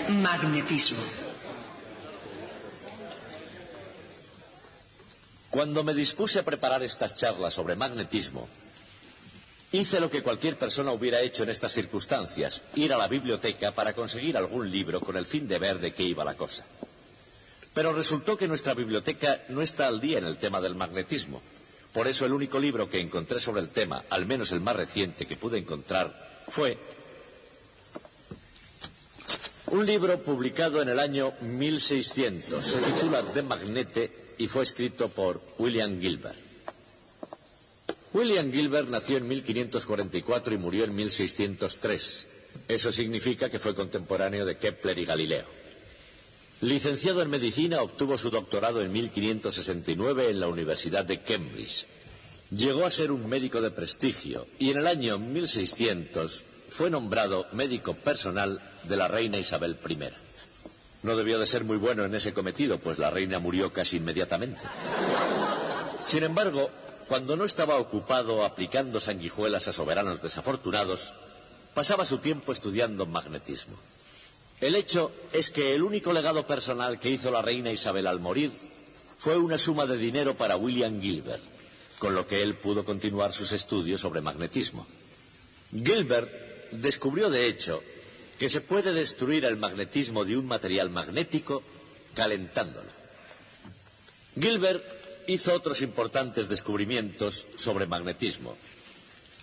Magnetismo. Cuando me dispuse a preparar estas charlas sobre magnetismo, hice lo que cualquier persona hubiera hecho en estas circunstancias, ir a la biblioteca para conseguir algún libro con el fin de ver de qué iba la cosa. Pero resultó que nuestra biblioteca no está al día en el tema del magnetismo. Por eso el único libro que encontré sobre el tema, al menos el más reciente que pude encontrar, fue un libro publicado en el año 1600. Se titula De Magnete y fue escrito por William Gilbert. William Gilbert nació en 1544 y murió en 1603. Eso significa que fue contemporáneo de Kepler y Galileo. Licenciado en medicina, obtuvo su doctorado en 1569 en la Universidad de Cambridge. Llegó a ser un médico de prestigio y en el año 1600 fue nombrado médico personal de la reina Isabel I. No debió de ser muy bueno en ese cometido, pues la reina murió casi inmediatamente. Sin embargo, cuando no estaba ocupado aplicando sanguijuelas a soberanos desafortunados, pasaba su tiempo estudiando magnetismo. El hecho es que el único legado personal que hizo la reina Isabel al morir fue una suma de dinero para William Gilbert, con lo que él pudo continuar sus estudios sobre magnetismo. Gilbert descubrió, de hecho, que se puede destruir el magnetismo de un material magnético calentándolo. Gilbert hizo otros importantes descubrimientos sobre magnetismo.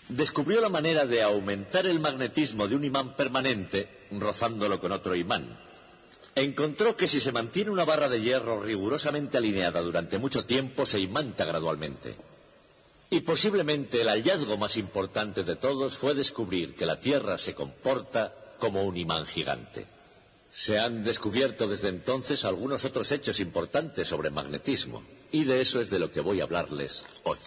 Descubrió la manera de aumentar el magnetismo de un imán permanente rozándolo con otro imán. Encontró que si se mantiene una barra de hierro rigurosamente alineada durante mucho tiempo, se imanta gradualmente. Y posiblemente el hallazgo más importante de todos fue descubrir que la Tierra se comporta como un imán gigante. Se han descubierto desde entonces algunos otros hechos importantes sobre magnetismo, y de eso es de lo que voy a hablarles hoy.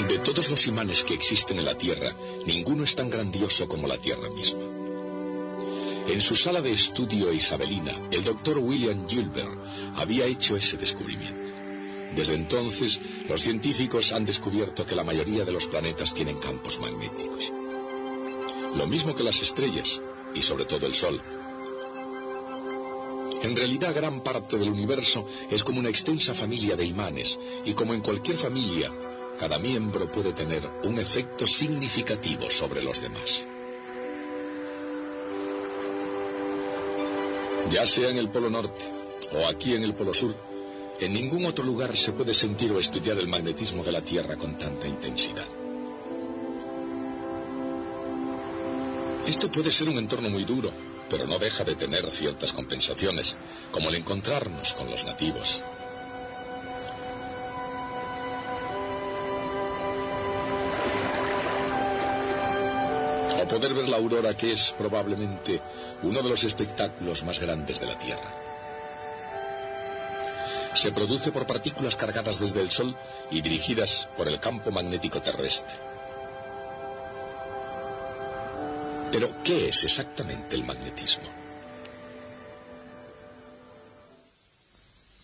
De todos los imanes que existen en la Tierra, ninguno es tan grandioso como la Tierra misma. En su sala de estudio isabelina, el doctor William Gilbert había hecho ese descubrimiento. Desde entonces, los científicos han descubierto que la mayoría de los planetas tienen campos magnéticos. Lo mismo que las estrellas, y sobre todo el Sol. En realidad, gran parte del universo es como una extensa familia de imanes, y como en cualquier familia, cada miembro puede tener un efecto significativo sobre los demás. Ya sea en el Polo Norte o aquí en el Polo Sur, en ningún otro lugar se puede sentir o estudiar el magnetismo de la Tierra con tanta intensidad. Esto puede ser un entorno muy duro, pero no deja de tener ciertas compensaciones, como el encontrarnos con los nativos. O poder ver la aurora, que es probablemente uno de los espectáculos más grandes de la Tierra. Se produce por partículas cargadas desde el Sol y dirigidas por el campo magnético terrestre. Pero, ¿qué es exactamente el magnetismo?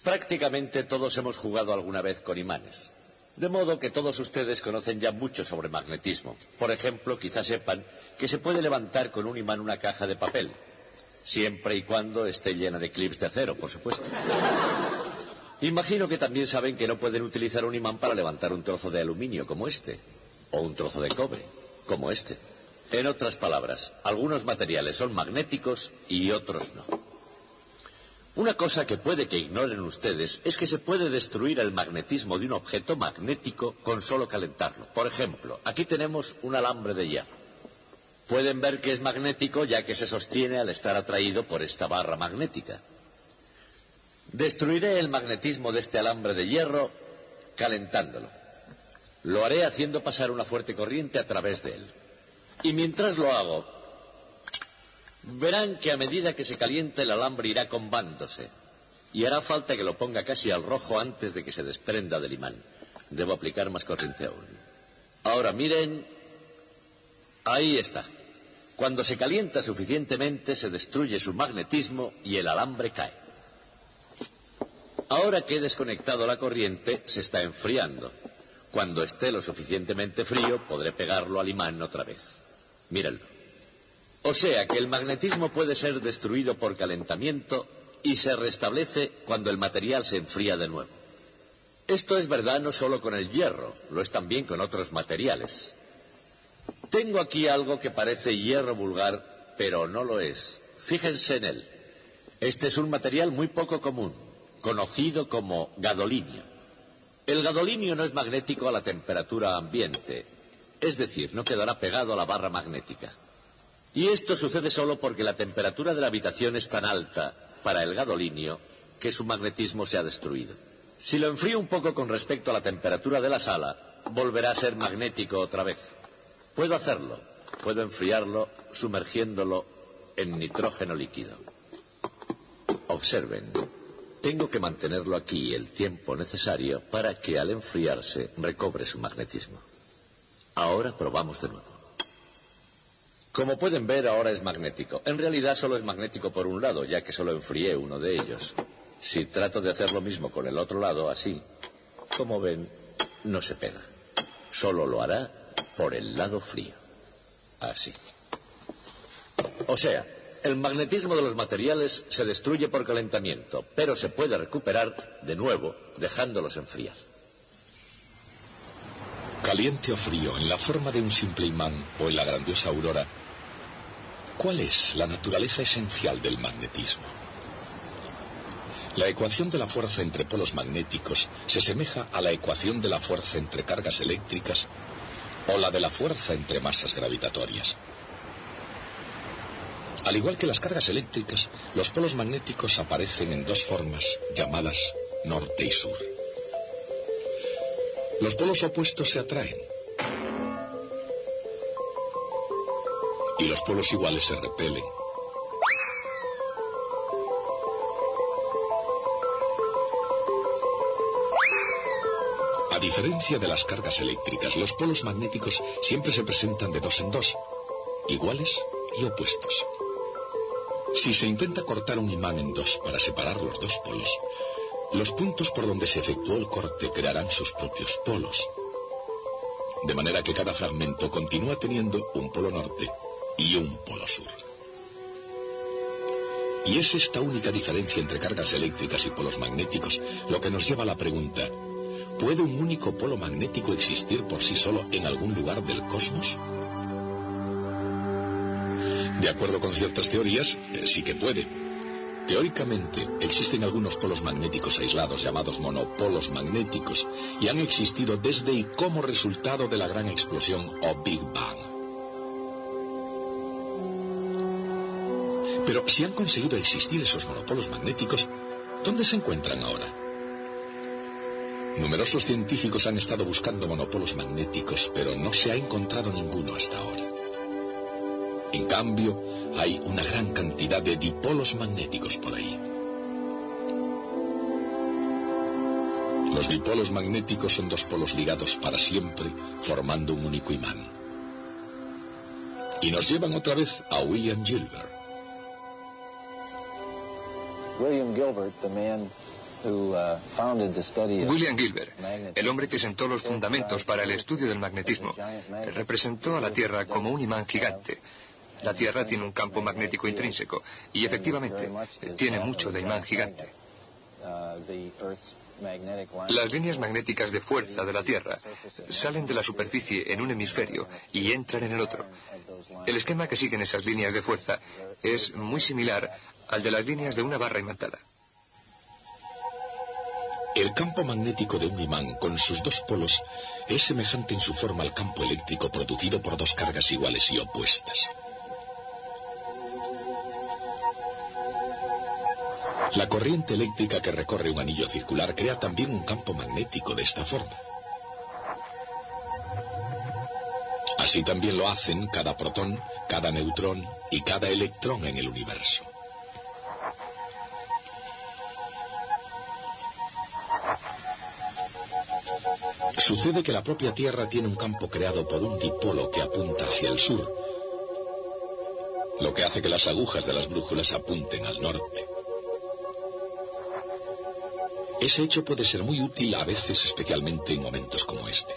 Prácticamente todos hemos jugado alguna vez con imanes. De modo que todos ustedes conocen ya mucho sobre magnetismo. Por ejemplo, quizás sepan que se puede levantar con un imán una caja de papel, siempre y cuando esté llena de clips de acero, por supuesto. Imagino que también saben que no pueden utilizar un imán para levantar un trozo de aluminio como este, o un trozo de cobre como este. En otras palabras, algunos materiales son magnéticos y otros no. Una cosa que puede que ignoren ustedes es que se puede destruir el magnetismo de un objeto magnético con solo calentarlo. Por ejemplo, aquí tenemos un alambre de hierro. Pueden ver que es magnético ya que se sostiene al estar atraído por esta barra magnética. Destruiré el magnetismo de este alambre de hierro calentándolo. Lo haré haciendo pasar una fuerte corriente a través de él. Y mientras lo hago, verán que a medida que se calienta el alambre irá combándose. Y hará falta que lo ponga casi al rojo antes de que se desprenda del imán. Debo aplicar más corriente aún. Ahora miren, ahí está. Cuando se calienta suficientemente se destruye su magnetismo y el alambre cae. Ahora que he desconectado la corriente, se está enfriando. Cuando esté lo suficientemente frío, podré pegarlo al imán otra vez. Mírenlo. O sea que el magnetismo puede ser destruido por calentamiento y se restablece cuando el material se enfría de nuevo. Esto es verdad no solo con el hierro, lo es también con otros materiales. Tengo aquí algo que parece hierro vulgar, pero no lo es. Fíjense en él. Este es un material muy poco común, conocido como gadolinio. El gadolinio no es magnético a la temperatura ambiente, es decir, no quedará pegado a la barra magnética. Y esto sucede solo porque la temperatura de la habitación es tan alta para el gadolinio que su magnetismo se ha destruido. Si lo enfrío un poco con respecto a la temperatura de la sala, volverá a ser magnético otra vez. Puedo hacerlo. Puedo enfriarlo sumergiéndolo en nitrógeno líquido. Observen. Tengo que mantenerlo aquí el tiempo necesario para que al enfriarse recobre su magnetismo. Ahora probamos de nuevo. Como pueden ver, ahora es magnético. En realidad solo es magnético por un lado, ya que solo enfrié uno de ellos. Si trato de hacer lo mismo con el otro lado, así, como ven, no se pega. Solo lo hará por el lado frío. Así. O sea, el magnetismo de los materiales se destruye por calentamiento, pero se puede recuperar de nuevo dejándolos enfriar. Caliente o frío, en la forma de un simple imán o en la grandiosa aurora, ¿cuál es la naturaleza esencial del magnetismo? La ecuación de la fuerza entre polos magnéticos se asemeja a la ecuación de la fuerza entre cargas eléctricas o la de la fuerza entre masas gravitatorias. Al igual que las cargas eléctricas, los polos magnéticos aparecen en dos formas llamadas norte y sur. Los polos opuestos se atraen y los polos iguales se repelen. A diferencia de las cargas eléctricas, los polos magnéticos siempre se presentan de dos en dos, iguales y opuestos. Si se intenta cortar un imán en dos para separar los dos polos, los puntos por donde se efectuó el corte crearán sus propios polos. De manera que cada fragmento continúa teniendo un polo norte y un polo sur. Y es esta única diferencia entre cargas eléctricas y polos magnéticos lo que nos lleva a la pregunta: ¿puede un único polo magnético existir por sí solo en algún lugar del cosmos? De acuerdo con ciertas teorías, sí que puede. Teóricamente, existen algunos polos magnéticos aislados llamados monopolos magnéticos y han existido desde y como resultado de la gran explosión o Big Bang. Pero si han conseguido existir esos monopolos magnéticos, ¿dónde se encuentran ahora? Numerosos científicos han estado buscando monopolos magnéticos, pero no se ha encontrado ninguno hasta ahora. En cambio, hay una gran cantidad de dipolos magnéticos por ahí. Los dipolos magnéticos son dos polos ligados para siempre, formando un único imán. Y nos llevan otra vez a William Gilbert. William Gilbert, el hombre que sentó los fundamentos para el estudio del magnetismo, representó a la Tierra como un imán gigante. La Tierra tiene un campo magnético intrínseco y efectivamente tiene mucho de imán gigante. Las líneas magnéticas de fuerza de la Tierra salen de la superficie en un hemisferio y entran en el otro. El esquema que siguen esas líneas de fuerza es muy similar al de las líneas de una barra imantada. El campo magnético de un imán con sus dos polos es semejante en su forma al campo eléctrico producido por dos cargas iguales y opuestas. La corriente eléctrica que recorre un anillo circular crea también un campo magnético de esta forma. Así también lo hacen cada protón, cada neutrón y cada electrón en el universo. Sucede que la propia Tierra tiene un campo creado por un dipolo que apunta hacia el sur, lo que hace que las agujas de las brújulas apunten al norte. Ese hecho puede ser muy útil a veces, especialmente en momentos como este.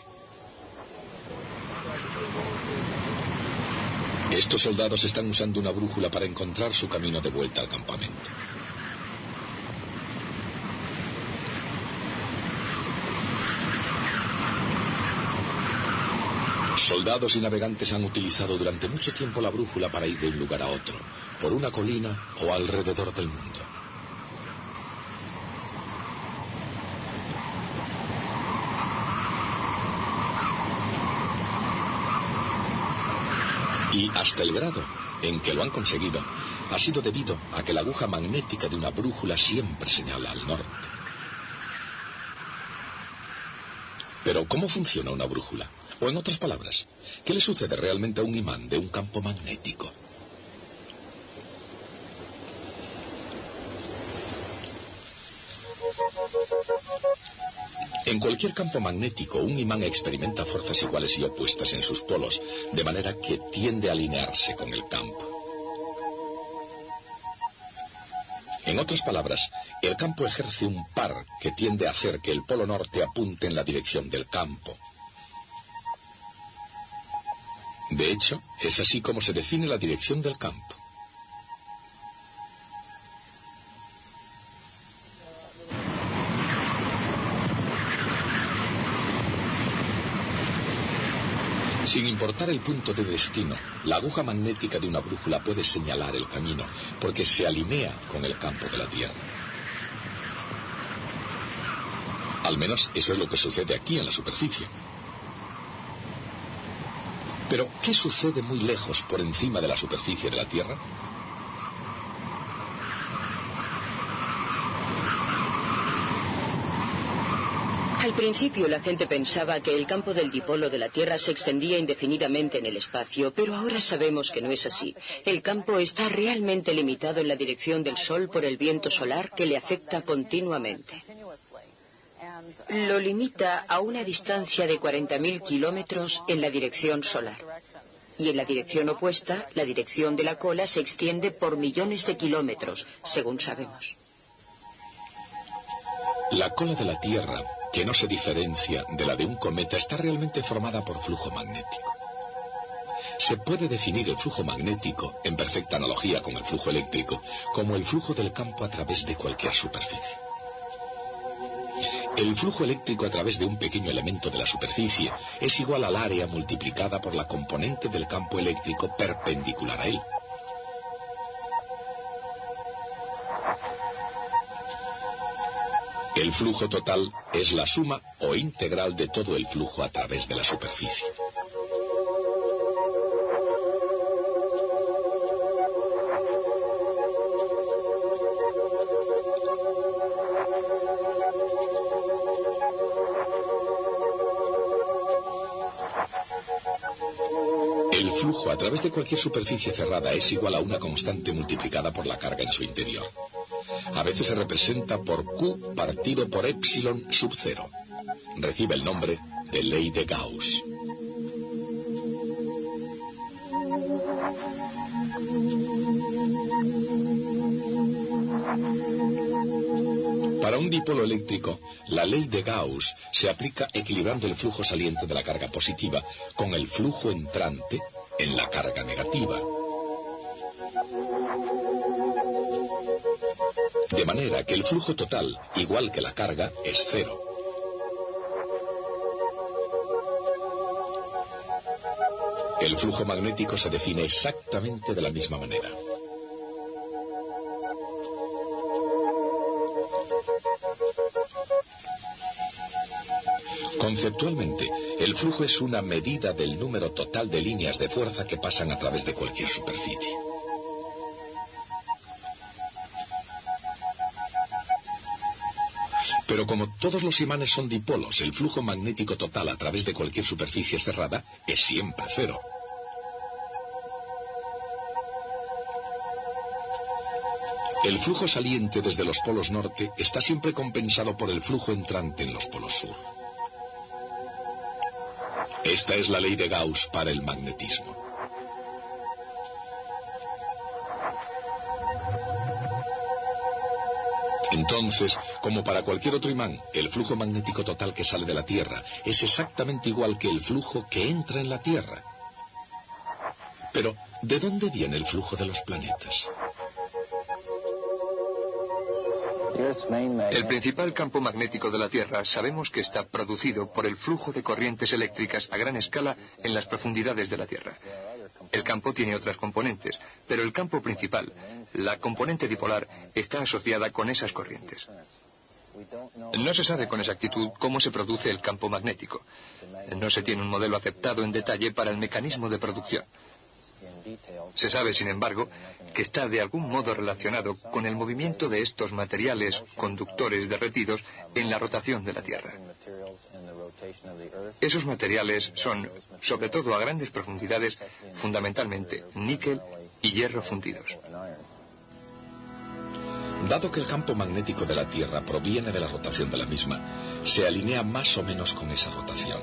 Estos soldados están usando una brújula para encontrar su camino de vuelta al campamento. Soldados y navegantes han utilizado durante mucho tiempo la brújula para ir de un lugar a otro, por una colina o alrededor del mundo. Y hasta el grado en que lo han conseguido ha sido debido a que la aguja magnética de una brújula siempre señala al norte. Pero ¿cómo funciona una brújula? O en otras palabras, ¿qué le sucede realmente a un imán de un campo magnético? En cualquier campo magnético, un imán experimenta fuerzas iguales y opuestas en sus polos, de manera que tiende a alinearse con el campo. En otras palabras, el campo ejerce un par que tiende a hacer que el polo norte apunte en la dirección del campo. De hecho, es así como se define la dirección del campo. Sin importar el punto de destino, la aguja magnética de una brújula puede señalar el camino, porque se alinea con el campo de la Tierra. Al menos eso es lo que sucede aquí en la superficie. Pero, ¿qué sucede muy lejos por encima de la superficie de la Tierra? Al principio la gente pensaba que el campo del dipolo de la Tierra se extendía indefinidamente en el espacio, pero ahora sabemos que no es así. El campo está realmente limitado en la dirección del Sol por el viento solar que le afecta continuamente. Lo limita a una distancia de 40.000 kilómetros en la dirección solar. Y en la dirección opuesta, la dirección de la cola se extiende por millones de kilómetros, según sabemos. La cola de la Tierra, que no se diferencia de la de un cometa, está realmente formada por flujo magnético. Se puede definir el flujo magnético, en perfecta analogía con el flujo eléctrico, como el flujo del campo a través de cualquier superficie. El flujo eléctrico a través de un pequeño elemento de la superficie es igual al área multiplicada por la componente del campo eléctrico perpendicular a él. El flujo total es la suma o integral de todo el flujo a través de la superficie. El flujo a través de cualquier superficie cerrada es igual a una constante multiplicada por la carga en su interior. A veces se representa por Q partido por epsilon sub 0. Recibe el nombre de ley de Gauss. Para un dipolo eléctrico, la ley de Gauss se aplica equilibrando el flujo saliente de la carga positiva con el flujo entrante en la carga negativa. De manera que el flujo total, igual que la carga, es cero. El flujo magnético se define exactamente de la misma manera. Conceptualmente, el flujo es una medida del número total de líneas de fuerza que pasan a través de cualquier superficie. Pero como todos los imanes son dipolos, el flujo magnético total a través de cualquier superficie cerrada es siempre cero. El flujo saliente desde los polos norte está siempre compensado por el flujo entrante en los polos sur. Esta es la ley de Gauss para el magnetismo. Entonces, como para cualquier otro imán, el flujo magnético total que sale de la Tierra es exactamente igual que el flujo que entra en la Tierra. Pero, ¿de dónde viene el flujo de los planetas? El principal campo magnético de la Tierra sabemos que está producido por el flujo de corrientes eléctricas a gran escala en las profundidades de la Tierra. El campo tiene otras componentes, pero el campo principal, la componente dipolar, está asociada con esas corrientes. No se sabe con exactitud cómo se produce el campo magnético. No se tiene un modelo aceptado en detalle para el mecanismo de producción. Se sabe, sin embargo, que está de algún modo relacionado con el movimiento de estos materiales conductores derretidos en la rotación de la Tierra. Esos materiales son, sobre todo a grandes profundidades, fundamentalmente níquel y hierro fundidos. Dado que el campo magnético de la Tierra proviene de la rotación de la misma, se alinea más o menos con esa rotación.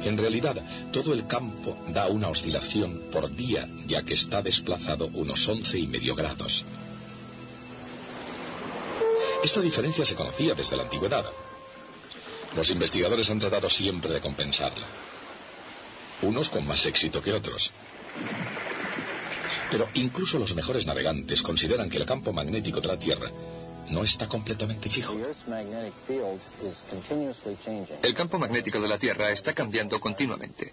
En realidad, todo el campo da una oscilación por día, ya que está desplazado unos 11,5 grados. Esta diferencia se conocía desde la antigüedad. Los investigadores han tratado siempre de compensarla, unos con más éxito que otros. Pero incluso los mejores navegantes consideran que el campo magnético de la Tierra no está completamente fijo. El campo magnético de la Tierra está cambiando continuamente.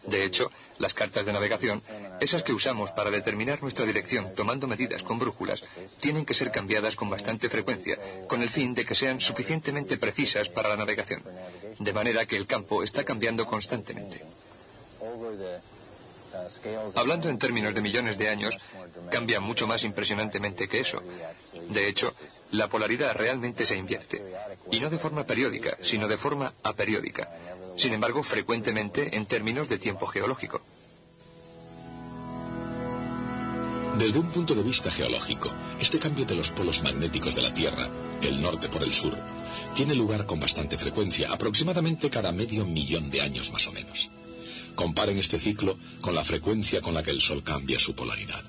De hecho, las cartas de navegación, esas que usamos para determinar nuestra dirección tomando medidas con brújulas, tienen que ser cambiadas con bastante frecuencia, con el fin de que sean suficientemente precisas para la navegación. De manera que el campo está cambiando constantemente. Hablando en términos de millones de años, cambia mucho más impresionantemente que eso. De hecho, la polaridad realmente se invierte, y no de forma periódica, sino de forma aperiódica. Sin embargo, frecuentemente en términos de tiempo geológico. Desde un punto de vista geológico, este cambio de los polos magnéticos de la Tierra, el norte por el sur, tiene lugar con bastante frecuencia, aproximadamente cada medio millón de años más o menos. Comparen este ciclo con la frecuencia con la que el Sol cambia su polaridad.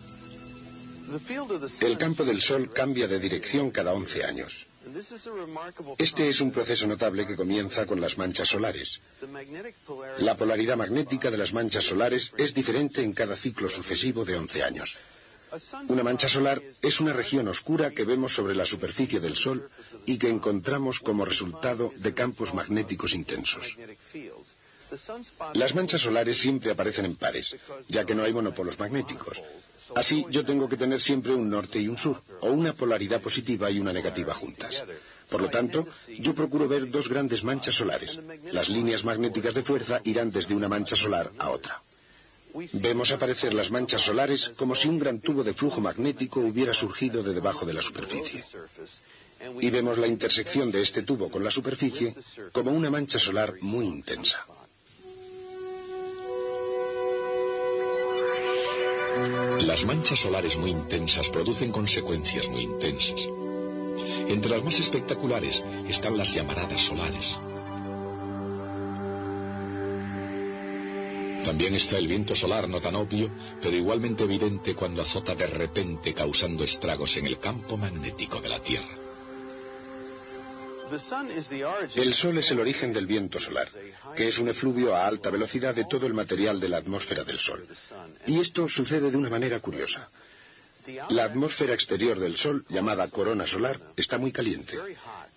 El campo del Sol cambia de dirección cada 11 años. Este es un proceso notable que comienza con las manchas solares. La polaridad magnética de las manchas solares es diferente en cada ciclo sucesivo de 11 años. Una mancha solar es una región oscura que vemos sobre la superficie del Sol y que encontramos como resultado de campos magnéticos intensos. Las manchas solares siempre aparecen en pares, ya que no hay monopolos magnéticos. Así, yo tengo que tener siempre un norte y un sur, o una polaridad positiva y una negativa juntas. Por lo tanto, yo procuro ver dos grandes manchas solares. Las líneas magnéticas de fuerza irán desde una mancha solar a otra. Vemos aparecer las manchas solares como si un gran tubo de flujo magnético hubiera surgido de debajo de la superficie. Y vemos la intersección de este tubo con la superficie como una mancha solar muy intensa. Las manchas solares muy intensas producen consecuencias muy intensas. Entre las más espectaculares están las llamaradas solares. También está el viento solar, no tan obvio, pero igualmente evidente cuando azota de repente causando estragos en el campo magnético de la Tierra. El Sol es el origen del viento solar, que es un efluvio a alta velocidad de todo el material de la atmósfera del Sol. Y esto sucede de una manera curiosa. La atmósfera exterior del Sol, llamada corona solar, está muy caliente.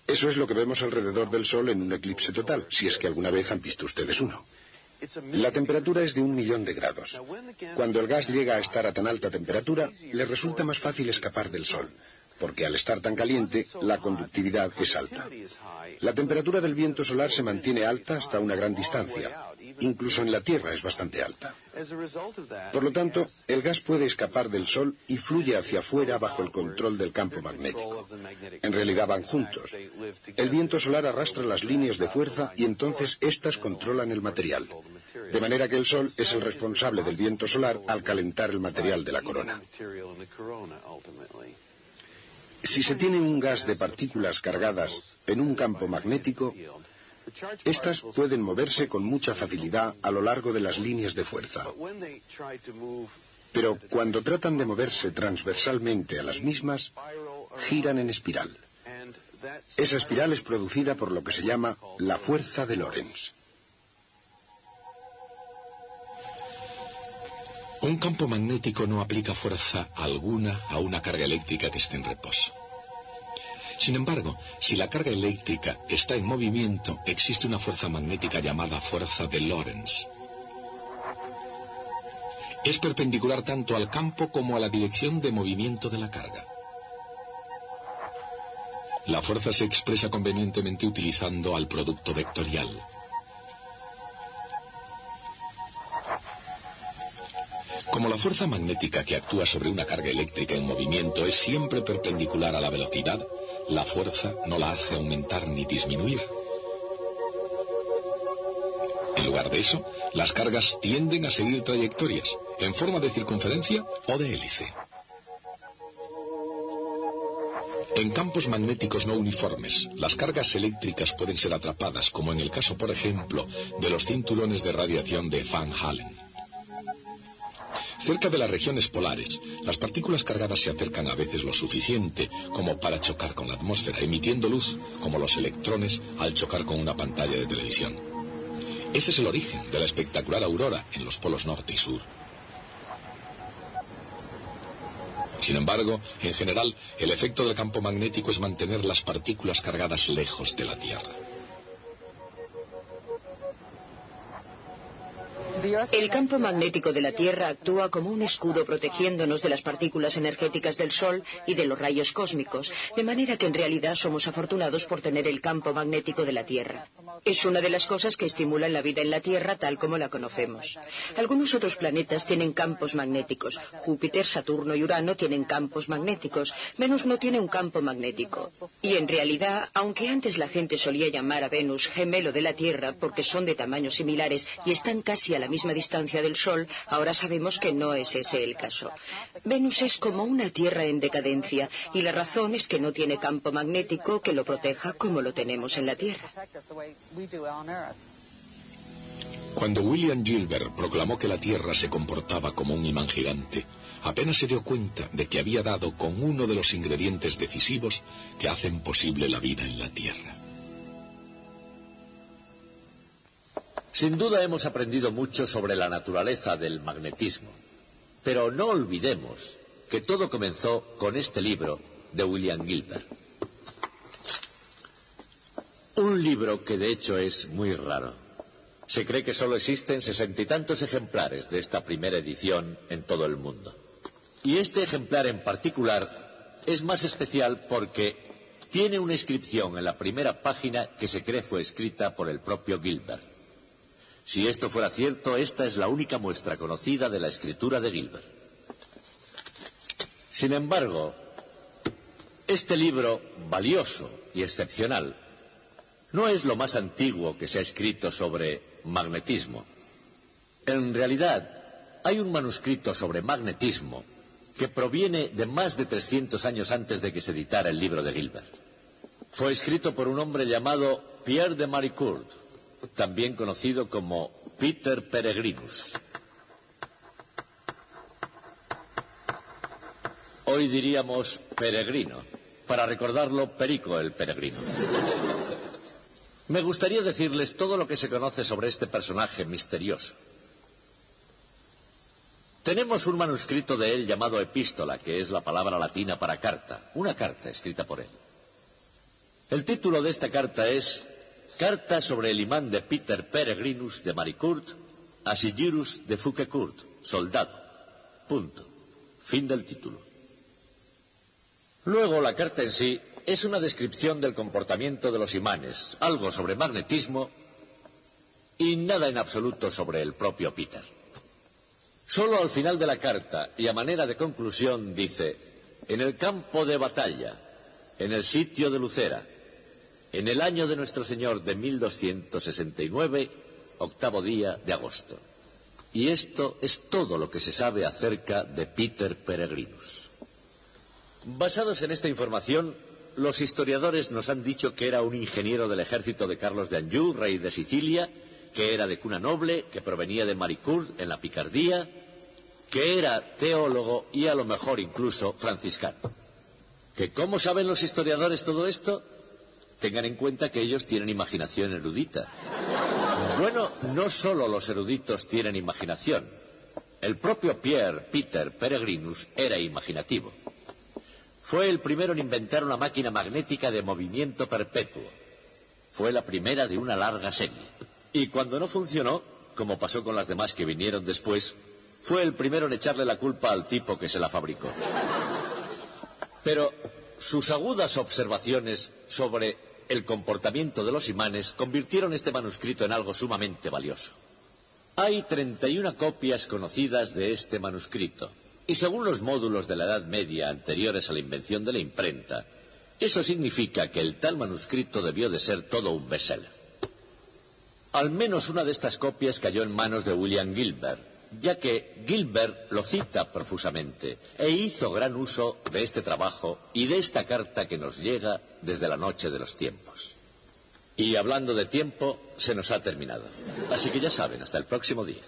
Eso es lo que vemos alrededor del Sol en un eclipse total, si es que alguna vez han visto ustedes uno. La temperatura es de 1.000.000 de grados. Cuando el gas llega a estar a tan alta temperatura, le resulta más fácil escapar del Sol, porque al estar tan caliente, la conductividad es alta. La temperatura del viento solar se mantiene alta hasta una gran distancia. Incluso en la Tierra es bastante alta. Por lo tanto, el gas puede escapar del Sol y fluye hacia afuera bajo el control del campo magnético. En realidad van juntos. El viento solar arrastra las líneas de fuerza y entonces éstas controlan el material. De manera que el Sol es el responsable del viento solar al calentar el material de la corona. Si se tiene un gas de partículas cargadas en un campo magnético, estas pueden moverse con mucha facilidad a lo largo de las líneas de fuerza. Pero cuando tratan de moverse transversalmente a las mismas, giran en espiral. Esa espiral es producida por lo que se llama la fuerza de Lorentz. Un campo magnético no aplica fuerza alguna a una carga eléctrica que esté en reposo. Sin embargo, si la carga eléctrica está en movimiento, existe una fuerza magnética llamada fuerza de Lorentz. Es perpendicular tanto al campo como a la dirección de movimiento de la carga. La fuerza se expresa convenientemente utilizando al producto vectorial. Como la fuerza magnética que actúa sobre una carga eléctrica en movimiento es siempre perpendicular a la velocidad, la fuerza no la hace aumentar ni disminuir. En lugar de eso, las cargas tienden a seguir trayectorias, en forma de circunferencia o de hélice. En campos magnéticos no uniformes, las cargas eléctricas pueden ser atrapadas, como en el caso, por ejemplo, de los cinturones de radiación de Van Allen. Cerca de las regiones polares, las partículas cargadas se acercan a veces lo suficiente como para chocar con la atmósfera, emitiendo luz, como los electrones al chocar con una pantalla de televisión. Ese es el origen de la espectacular aurora en los polos norte y sur. Sin embargo, en general, el efecto del campo magnético es mantener las partículas cargadas lejos de la Tierra. El campo magnético de la Tierra actúa como un escudo protegiéndonos de las partículas energéticas del Sol y de los rayos cósmicos, de manera que en realidad somos afortunados por tener el campo magnético de la Tierra. Es una de las cosas que estimulan la vida en la Tierra tal como la conocemos. Algunos otros planetas tienen campos magnéticos. Júpiter, Saturno y Urano tienen campos magnéticos. Venus no tiene un campo magnético. Y en realidad, aunque antes la gente solía llamar a Venus gemelo de la Tierra porque son de tamaños similares y están casi a la misma distancia del Sol, ahora sabemos que no es ese el caso. Venus es como una Tierra en decadencia y la razón es que no tiene campo magnético que lo proteja como lo tenemos en la Tierra. Cuando William Gilbert proclamó que la Tierra se comportaba como un imán gigante, apenas se dio cuenta de que había dado con uno de los ingredientes decisivos que hacen posible la vida en la Tierra. Sin duda hemos aprendido mucho sobre la naturaleza del magnetismo, pero no olvidemos que todo comenzó con este libro de William Gilbert. Un libro que de hecho es muy raro. Se cree que solo existen 60 y tantos ejemplares de esta primera edición en todo el mundo. Y este ejemplar en particular es más especial porque tiene una inscripción en la primera página que se cree fue escrita por el propio Gilbert. Si esto fuera cierto, esta es la única muestra conocida de la escritura de Gilbert. Sin embargo, este libro, valioso y excepcional, no es lo más antiguo que se ha escrito sobre magnetismo. En realidad, hay un manuscrito sobre magnetismo que proviene de más de 300 años antes de que se editara el libro de Gilbert. Fue escrito por un hombre llamado Pierre de Maricourt, también conocido como Peter Peregrinus. Hoy diríamos peregrino, para recordarlo Perico el Peregrino. Me gustaría decirles todo lo que se conoce sobre este personaje misterioso. Tenemos un manuscrito de él llamado epístola, que es la palabra latina para carta, una carta escrita por él. El título de esta carta es Carta sobre el imán de Peter Peregrinus de Maricourt a Sigirus de Fouquecourt, soldado. Punto. Fin del título. Luego, la carta en sí es una descripción del comportamiento de los imanes, algo sobre magnetismo y nada en absoluto sobre el propio Peter. Solo al final de la carta y a manera de conclusión dice: en el campo de batalla, en el sitio de Lucera, en el año de nuestro Señor de 1269, 8º día de agosto. Y esto es todo lo que se sabe acerca de Peter Peregrinus. Basados en esta información, los historiadores nos han dicho que era un ingeniero del ejército de Carlos de Anjou, rey de Sicilia, que era de cuna noble, que provenía de Maricourt, en la Picardía, que era teólogo y a lo mejor incluso franciscano. ¿Que cómo saben los historiadores todo esto? Tengan en cuenta que ellos tienen imaginación erudita. Bueno, no solo los eruditos tienen imaginación. El propio Peter Peregrinus era imaginativo. Fue el primero en inventar una máquina magnética de movimiento perpetuo. Fue la primera de una larga serie. Y cuando no funcionó, como pasó con las demás que vinieron después, fue el primero en echarle la culpa al tipo que se la fabricó. Pero sus agudas observaciones sobre el comportamiento de los imanes convirtieron este manuscrito en algo sumamente valioso. Hay 31 copias conocidas de este manuscrito, y según los módulos de la Edad Media anteriores a la invención de la imprenta, eso significa que el tal manuscrito debió de ser todo un bestseller. Al menos una de estas copias cayó en manos de William Gilbert, ya que Gilbert lo cita profusamente e hizo gran uso de este trabajo y de esta carta que nos llega desde la noche de los tiempos. Y hablando de tiempo, se nos ha terminado. Así que ya saben, hasta el próximo día.